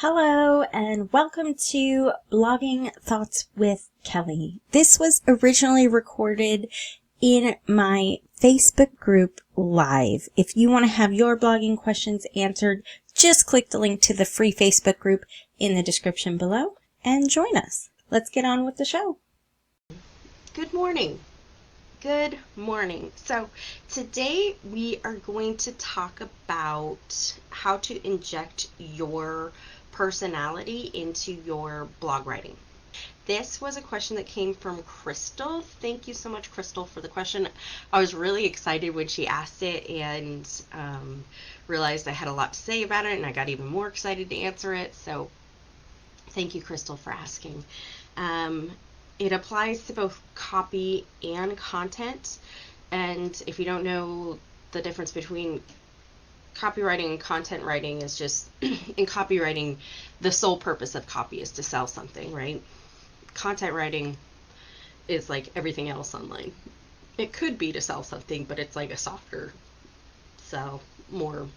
Hello and welcome to Blogging Thoughts with Kelly. This was originally recorded in my Facebook group live. If you want to have your blogging questions answered, just click the link to the free Facebook group in the description below and join us. Let's get on with the show. Good morning. Good morning. So today we are going to talk about how to inject your personality into your blog writing. This was a question that came from Crystal. Thank you so much, Crystal, for the question. I was really excited when she asked it and realized I had a lot to say about it, and I got even more excited to answer it. So thank you, Crystal, for asking. It applies to both copy and content. And if you don't know the difference between copywriting and content writing, is just in copywriting, the sole purpose of copy is to sell something, right? Content writing is like everything else online. It could be to sell something, but it's like a softer sell, more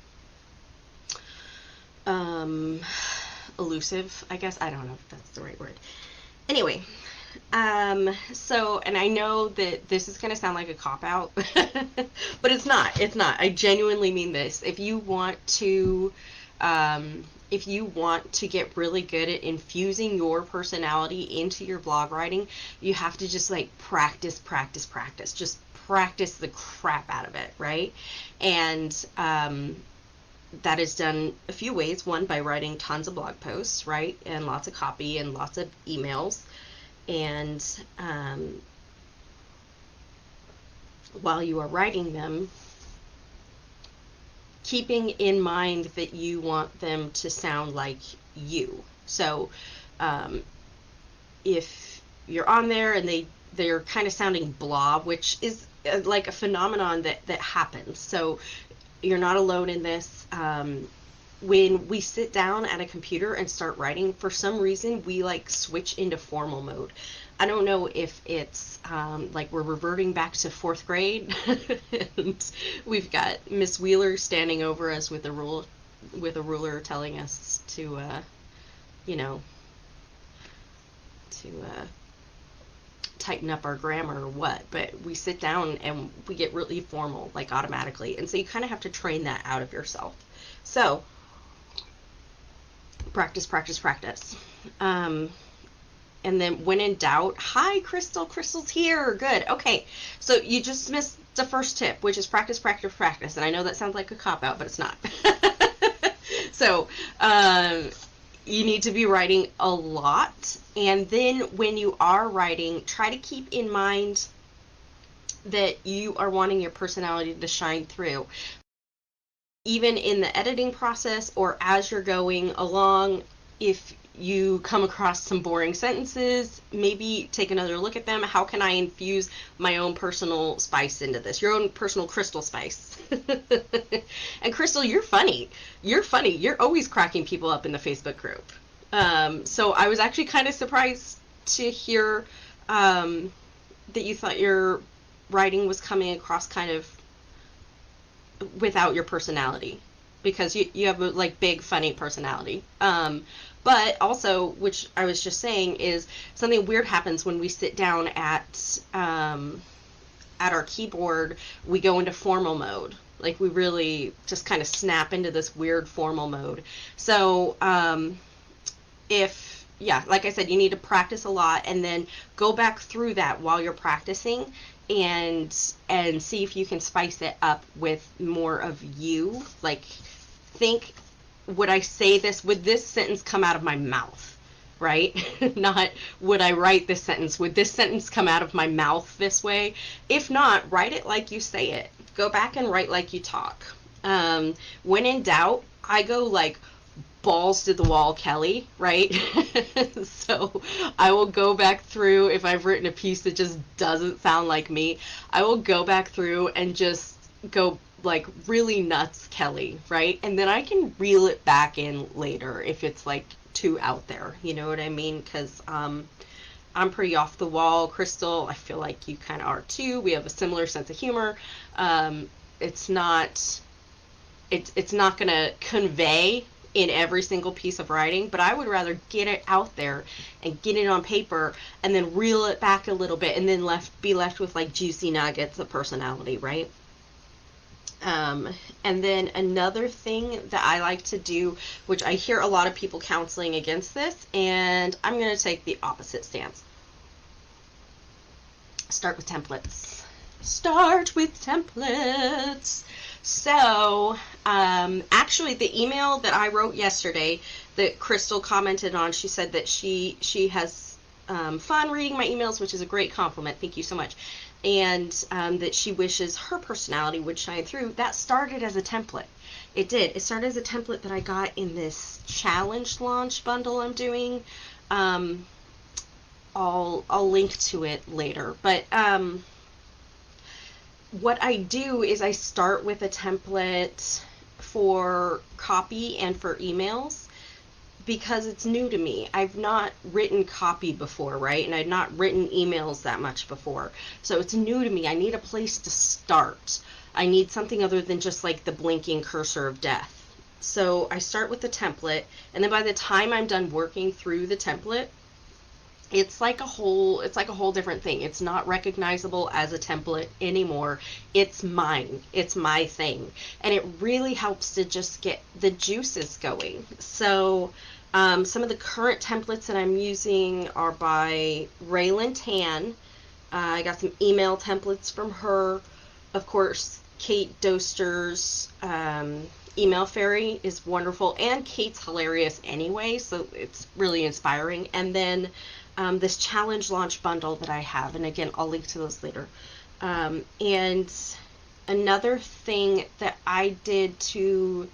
elusive, I guess. I don't know if that's the right word. Anyway, and I know that this is going to sound like a cop-out, but it's not. I genuinely mean this. If you want to get really good at infusing your personality into your blog writing, you have to just like practice. Just practice the crap out of it, right? And that is done a few ways. One, by writing tons of blog posts, right? And lots of copy and lots of emails. And while you are writing them, keeping in mind that you want them to sound like you. So if you're on there and they're kind of sounding blah, which is like a phenomenon that happens. So you're not alone in this. When we sit down at a computer and start writing, for some reason we like switch into formal mode. I don't know if it's like we're reverting back to fourth grade and we've got Miss Wheeler standing over us with a ruler telling us to tighten up our grammar or what, but we sit down and we get really formal, like automatically. And so you kind of have to train that out of yourself. So practice. And then when in doubt, hi, Crystal's here. Good. Okay. So you just missed the first tip, which is practice. And I know that sounds like a cop-out, but it's not. So you need to be writing a lot. And then when you are writing, try to keep in mind that you are wanting your personality to shine through. Even in the editing process or as you're going along, if you come across some boring sentences, maybe take another look at them. How can I infuse my own personal spice into this? Your own personal Crystal spice. And Crystal, you're funny. You're always cracking people up in the Facebook group. So I was actually kind of surprised to hear that you thought your writing was coming across kind of without your personality, because you have a like big funny personality, but also, which I was just saying, is something weird happens when we sit down at our keyboard. We go into formal mode, like we really just kind of snap into this weird formal mode. So like I said, you need to practice a lot and then go back through that while you're practicing and see if you can spice it up with more of you. Like, think, would I say this? Would this sentence come out of my mouth, right? Not, would I write this sentence? Would this sentence come out of my mouth this way? If not, write it like you say it. Go back and write like you talk. When in doubt, I go like balls to the wall Kelly, right? So I will go back through, if I've written a piece that just doesn't sound like me, I will go back through and just go like really nuts Kelly, right? And then I can reel it back in later if it's like too out there, you know what I mean? Because I'm pretty off the wall. Crystal, I feel like you kind of are too. We have a similar sense of humor. It's not going to convey in every single piece of writing, but I would rather get it out there and get it on paper and then reel it back a little bit and then be left with like juicy nuggets of personality, right? And then another thing that I like to do, which I hear a lot of people counseling against this, and I'm going to take the opposite stance. Start with templates. Start with templates. So, actually, the email that I wrote yesterday that Crystal commented on, she said that she has fun reading my emails, which is a great compliment. Thank you so much. And that she wishes her personality would shine through. That started as a template. It did. It started as a template that I got in this challenge launch bundle I'm doing. I'll link to it later. But what I do is I start with a template for copy and for emails, because it's new to me. I've not written copy before, right? And I've not written emails that much before. So it's new to me. I need a place to start. I need something other than just like the blinking cursor of death. So I start with the template, and then by the time I'm done working through the template, it's like a whole different thing. It's not recognizable as a template anymore. It's mine. It's my thing. And it really helps to just get the juices going. So some of the current templates that I'm using are by Leitman. I got some email templates from her. Of course, Kate Doster's email fairy is wonderful, and Kate's hilarious anyway, so it's really inspiring. And then this challenge launch bundle that I have, and again, I'll link to those later. And another thing that I did to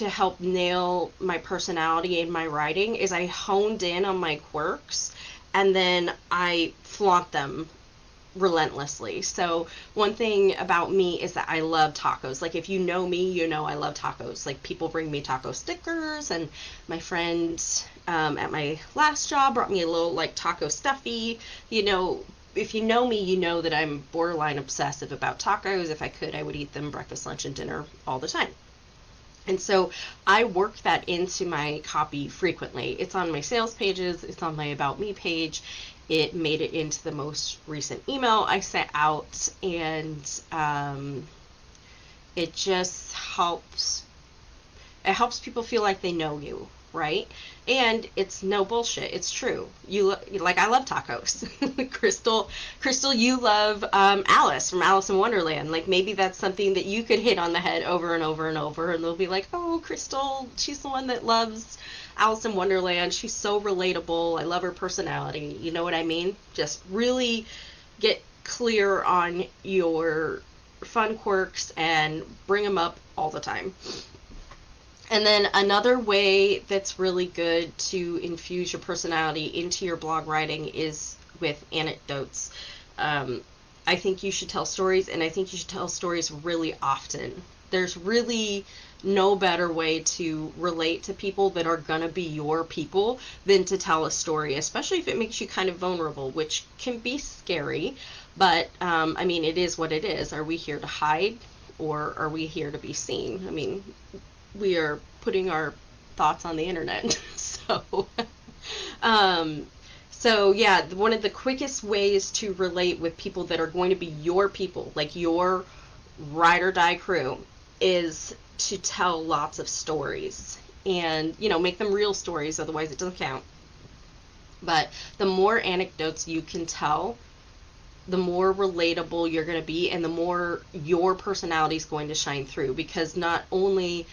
help nail my personality in my writing is I honed in on my quirks, and then I flaunt them relentlessly. So one thing about me is that I love tacos. Like, if you know me, you know I love tacos. Like, people bring me taco stickers, and my friend at my last job brought me a little like taco stuffy. You know, if you know me, you know that I'm borderline obsessive about tacos. If I could, I would eat them breakfast, lunch, and dinner all the time. And so I work that into my copy frequently. It's on my sales pages, it's on my About Me page. It made it into the most recent email I sent out, and it just helps. It helps people feel like they know you, right? And it's no bullshit. It's true. Like, I love tacos. Crystal, you love Alice from Alice in Wonderland. Like, maybe that's something that you could hit on the head over and over and over, and they'll be like, oh, Crystal, she's the one that loves Alice in Wonderland. She's so relatable. I love her personality. You know what I mean? Just really get clear on your fun quirks and bring them up all the time. And then another way that's really good to infuse your personality into your blog writing is with anecdotes. I think you should tell stories, and I think you should tell stories really often. There's really no better way to relate to people that are gonna be your people than to tell a story, especially if it makes you kind of vulnerable, which can be scary, but I mean, it is what it is. Are we here to hide, or are we here to be seen? I mean, we are putting our thoughts on the internet. So yeah, one of the quickest ways to relate with people that are going to be your people, like your ride or die crew, is to tell lots of stories, and, you know, make them real stories, otherwise it doesn't count. But the more anecdotes you can tell, the more relatable you're going to be, and the more your personality is going to shine through, because not only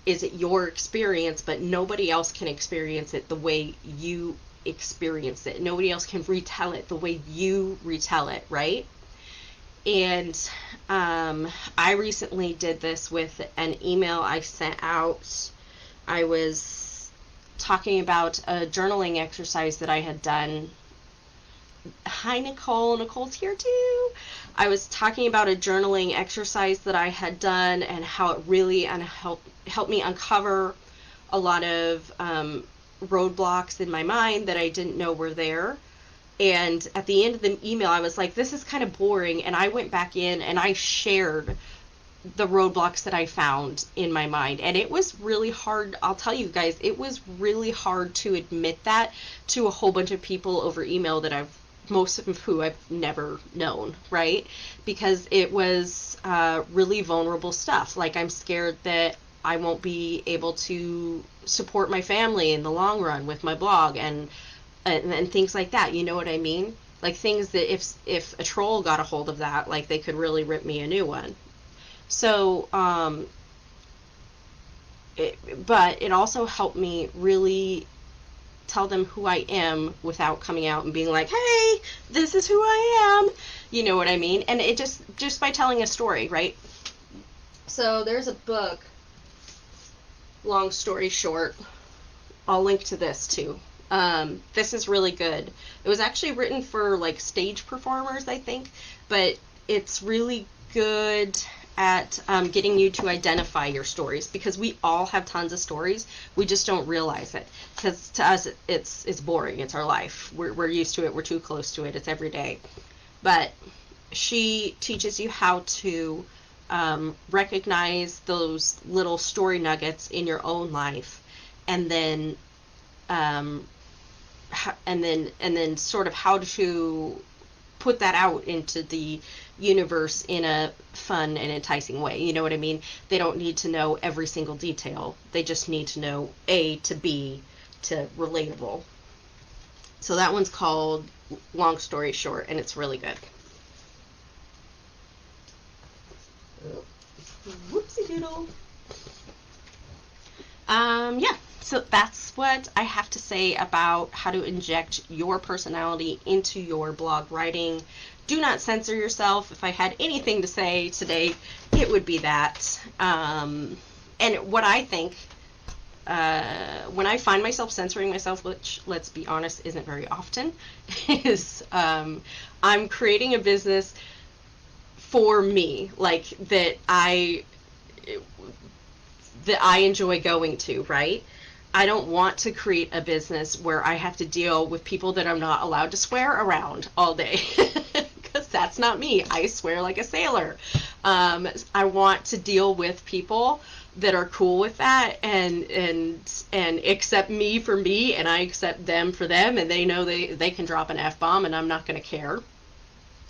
is it your experience, but nobody else can experience it the way you experience it. Nobody else can retell it the way you retell it, right? And I recently did this with an email I sent out. I was talking about a journaling exercise that I had done. Hi, Nicole. Nicole's here too. I was talking about a journaling exercise that I had done, and how it really helped me uncover a lot of roadblocks in my mind that I didn't know were there. And at the end of the email, I was like, this is kind of boring. And I went back in and I shared the roadblocks that I found in my mind. And it was really hard. I'll tell you guys, it was really hard to admit that to a whole bunch of people over email that most of who I've never known, right? Because it was really vulnerable stuff. Like, I'm scared that I won't be able to support my family in the long run with my blog and things like that. You know what I mean? Like, things that if a troll got a hold of that, like, they could really rip me a new one. So, but it also helped me really tell them who I am without coming out and being like, hey, this is who I am. You know what I mean? And it just by telling a story, right? So there's a book, long story short, I'll link to this too. This is really good. It was actually written for like stage performers, I think, but it's really good at getting you to identify your stories, because we all have tons of stories. We just don't realize it, because to us it's boring. It's our life. We're used to it. We're too close to it. It's every day. But she teaches you how to recognize those little story nuggets in your own life, and then sort of how to put that out into the universe in a fun and enticing way. You know what I mean? They don't need to know every single detail. They just need to know A to B to relatable. So that one's called Long Story Short, and it's really good. Whoopsie doodle. Yeah, so that's what I have to say about how to inject your personality into your blog writing. Do not censor yourself. If I had anything to say today, it would be that. And what I think, when I find myself censoring myself, which, let's be honest, isn't very often, is I'm creating a business for me, like that I enjoy going to, right? I don't want to create a business where I have to deal with people that I'm not allowed to swear around all day, because that's not me. I swear like a sailor. I want to deal with people that are cool with that and accept me for me, and I accept them for them, and they know they can drop an F-bomb and I'm not going to care.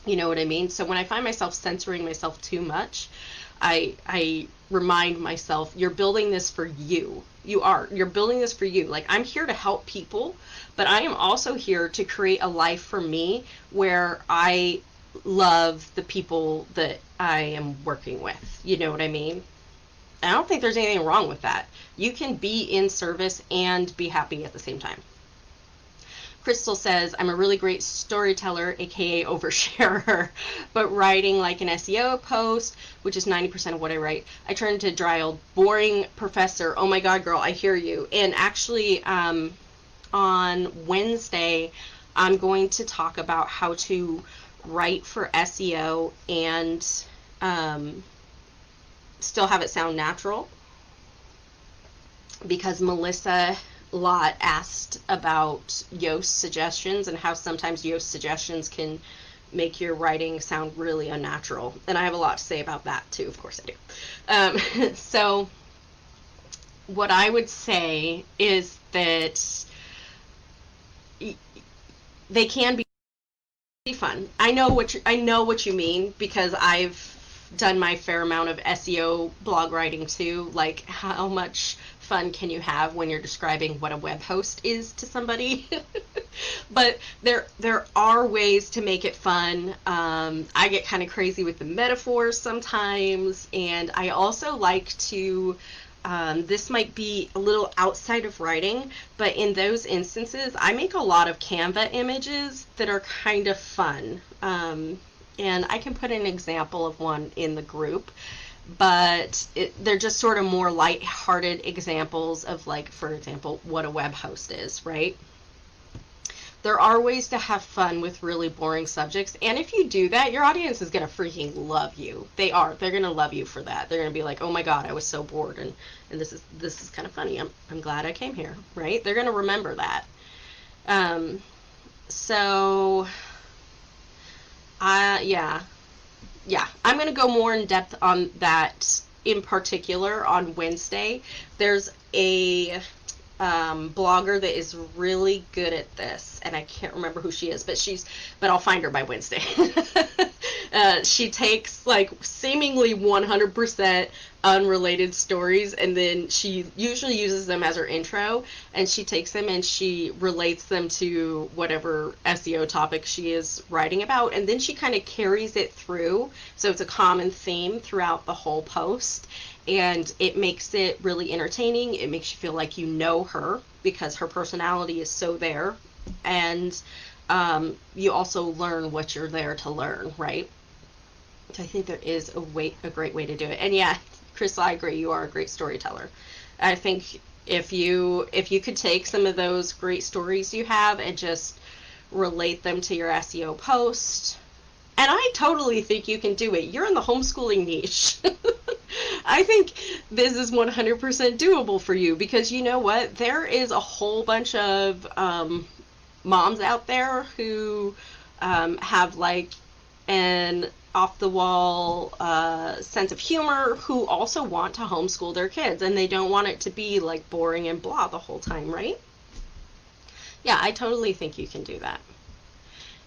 You know what I mean? So when I find myself censoring myself too much, I remind myself, you're building this for you. You're building this for you. Like, I'm here to help people, but I am also here to create a life for me where I love the people that I am working with. You know what I mean? I don't think there's anything wrong with that. You can be in service and be happy at the same time. Crystal says, I'm a really great storyteller, aka oversharer, but writing like an SEO post, which is 90% of what I write, I turn into a dry old boring professor. Oh my god, girl, I hear you. And actually, on Wednesday, I'm going to talk about how to write for SEO and still have it sound natural, because Melissa Lott asked about Yoast suggestions and how sometimes Yoast suggestions can make your writing sound really unnatural. And I have a lot to say about that too, of course I do. So what I would say is that they can be fun. I know what you mean, because I've done my fair amount of SEO blog writing too. Like, how much fun can you have when you're describing what a web host is to somebody? But there are ways to make it fun. I get kind of crazy with the metaphors sometimes, and I also like to, this might be a little outside of writing, but in those instances, I make a lot of Canva images that are kind of fun. And I can put an example of one in the group, but they're just sort of more light-hearted examples of, like, for example, what a web host is, right? There are ways to have fun with really boring subjects, and if you do that, your audience is going to freaking love you. They're going to love you for that. They're going to be like, oh my god, I was so bored, and this is kind of funny. I'm glad I came here, right? They're going to remember that. Yeah. yeah, I'm going to go more in depth on that in particular on Wednesday. There's a blogger that is really good at this, and I can't remember who she is, but I'll find her by Wednesday. She takes like seemingly 100% unrelated stories, and then she usually uses them as her intro, and she takes them and she relates them to whatever SEO topic she is writing about, and then she kind of carries it through, so it's a common theme throughout the whole post, and it makes it really entertaining. It makes you feel like you know her because her personality is so there, and you also learn what you're there to learn, right? So I think there is a great way to do it. And yeah, Chris, I agree. You are a great storyteller. I think if you could take some of those great stories you have and just relate them to your SEO post, and I totally think you can do it. You're in the homeschooling niche. I think this is 100% doable for you, because you know what? There is a whole bunch of moms out there who have like an off-the-wall sense of humor, who also want to homeschool their kids, and they don't want it to be like boring and blah the whole time, right? Yeah, I totally think you can do that.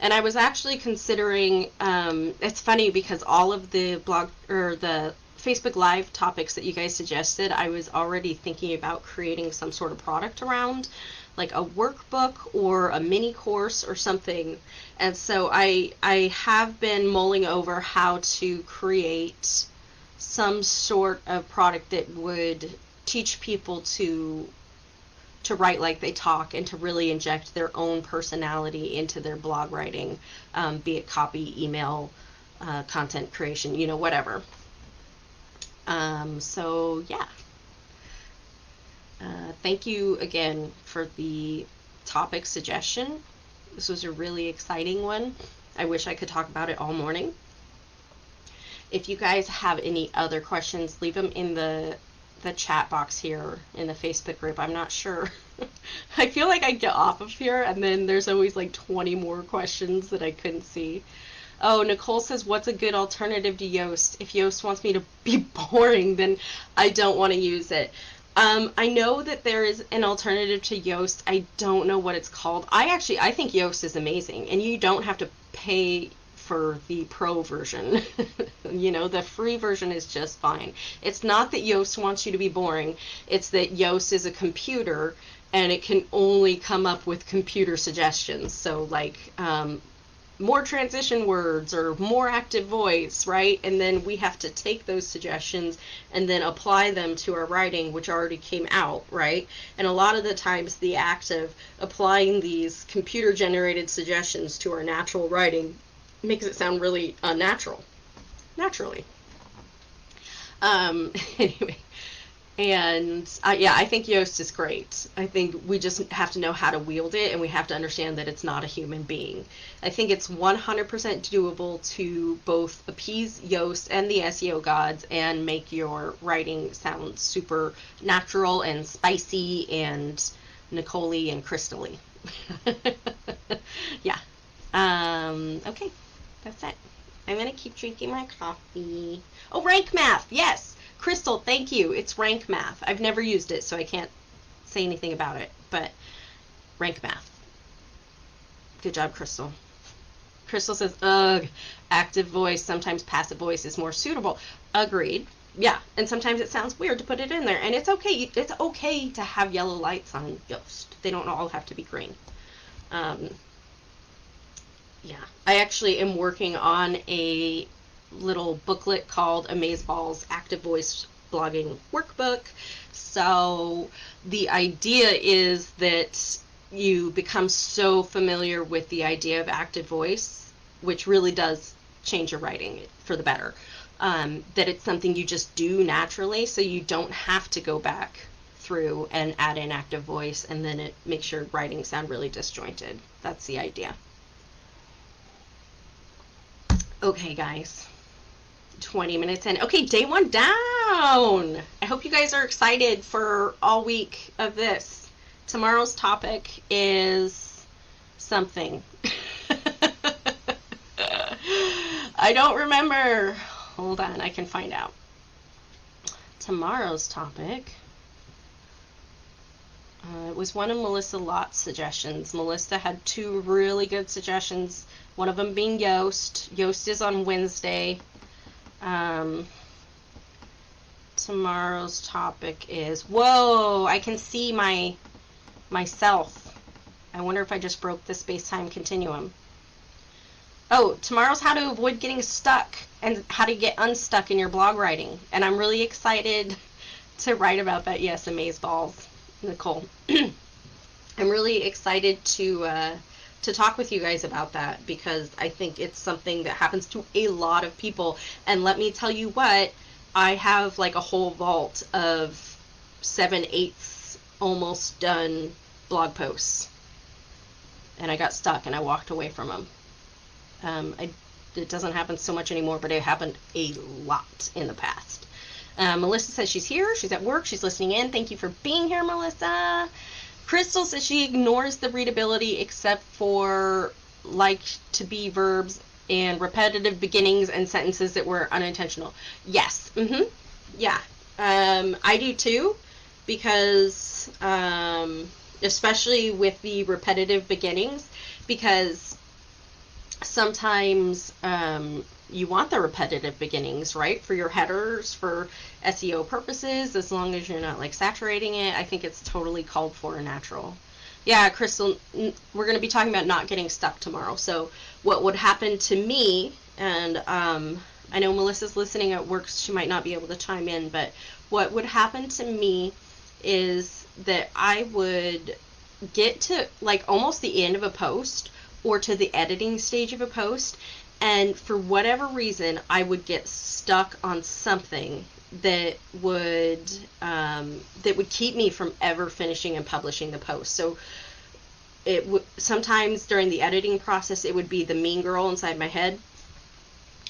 And I was actually considering, it's funny because all of the blog or the Facebook Live topics that you guys suggested, I was already thinking about creating some sort of product around, like a workbook or a mini course or something. And so I have been mulling over how to create some sort of product that would teach people to write like they talk, and to really inject their own personality into their blog writing, be it copy, email, content creation, whatever. So yeah. Thank you again for the topic suggestion. This was a really exciting one. I wish I could talk about it all morning. If you guys have any other questions, leave them in the chat box here in the Facebook group. I'm not sure. I feel like I get off of here and then there's always like 20 more questions that I couldn't see. Oh, Nicole says, what's a good alternative to Yoast? If Yoast wants me to be boring, then I don't want to use it. I know that there is an alternative to Yoast. I don't know what it's called. I think Yoast is amazing, and you don't have to pay for the pro version. The free version is just fine. It's not that Yoast wants you to be boring. It's that Yoast is a computer, and it can only come up with computer suggestions. So like more transition words or more active voice, right? And then we have to take those suggestions and then apply them to our writing, which already came out, right? And a lot of the times the act of applying these computer generated suggestions to our natural writing makes it sound really unnatural, naturally. Anyway, and I think Yoast is great. I think we just have to know how to wield it, and we have to understand that it's not a human being. I think it's 100% doable to both appease Yoast and the SEO gods and make your writing sound super natural and spicy and Nicole-y and crystal-y. Yeah. Okay, that's it. I'm going to keep drinking my coffee. Oh, rank math, yes. Crystal, thank you. It's rank math. I've never used it, so I can't say anything about it, but rank math. Good job, Crystal. Crystal says, ugh, active voice, sometimes passive voice is more suitable. Agreed. Yeah, and sometimes it sounds weird to put it in there, and it's okay. It's okay to have yellow lights on Yoast. They don't all have to be green. Yeah, I actually am working on a little booklet called Amazeballs Active Voice Blogging Workbook. So the idea is that you become so familiar with the idea of active voice, which really does change your writing for the better, that it's something you just do naturally, so you don't have to go back through and add in active voice, and then it makes your writing sound really disjointed. That's the idea. Okay, guys. 20 minutes in. Okay, day one down. I hope you guys are excited for all week of this. Tomorrow's topic is something. I don't remember. Hold on, I can find out. Tomorrow's topic. It was one of Melissa Lott's suggestions. Melissa had 2 really good suggestions. One of them being Yoast. Yoast is on Wednesday. Tomorrow's topic is, whoa, I can see myself. I wonder if I just broke the space-time continuum. Oh, tomorrow's how to avoid getting stuck and how to get unstuck in your blog writing. And I'm really excited to write about that. Yes, amazeballs, Nicole. I'm really excited to talk with you guys about that, because I think it's something that happens to a lot of people. And let me tell you what, I have like a whole vault of 7/8 almost done blog posts, and I got stuck and I walked away from them. It doesn't happen so much anymore, but it happened a lot in the past. Melissa says she's here. She's at work. She's listening in. Thank you for being here, Melissa. Crystal says she ignores the readability except for like to be verbs and repetitive beginnings and sentences that were unintentional. Yes. Yeah. I do too, because especially with the repetitive beginnings, because sometimes you want the repetitive beginnings, right, for your headers, for SEO purposes, as long as you're not like saturating it. I think it's totally called for and natural. Yeah, Crystal, we're going to be talking about not getting stuck tomorrow. So what would happen to me, and I know Melissa's listening at work, so she might not be able to chime in, but what would happen to me is that I would get to like almost the end of a post or to the editing stage of a post, and for whatever reason I would get stuck on something that would keep me from ever finishing and publishing the post. So it would sometimes during the editing process, it would be the mean girl inside my head,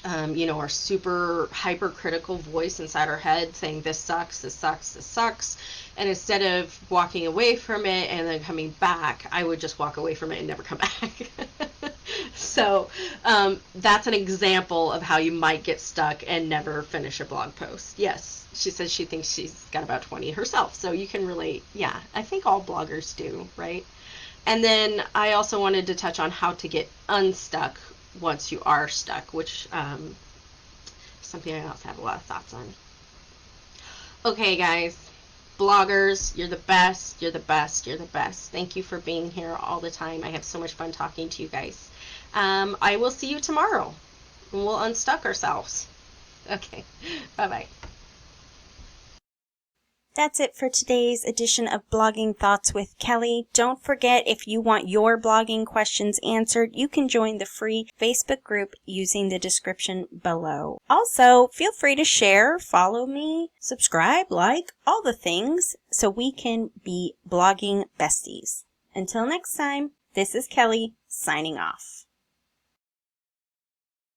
our super hypercritical voice inside our head saying this sucks, this sucks, this sucks. And instead of walking away from it and then coming back, I would just walk away from it and never come back. So that's an example of how you might get stuck and never finish a blog post. Yes, she says she thinks she's got about 20 herself, so you can relate. Yeah, I think all bloggers do, right? And then I also wanted to touch on how to get unstuck once you are stuck, which is something I also have a lot of thoughts on. Okay, guys. Bloggers, you're the best, you're the best, you're the best. Thank you for being here all the time. I have so much fun talking to you guys. I will see you tomorrow, and we'll unstuck ourselves. Okay, bye-bye. That's it for today's edition of Blogging Thoughts with Kelly. Don't forget, if you want your blogging questions answered, you can join the free Facebook group using the description below. Also, feel free to share, follow me, subscribe, like, all the things, so we can be blogging besties. Until next time, this is Kelly, signing off.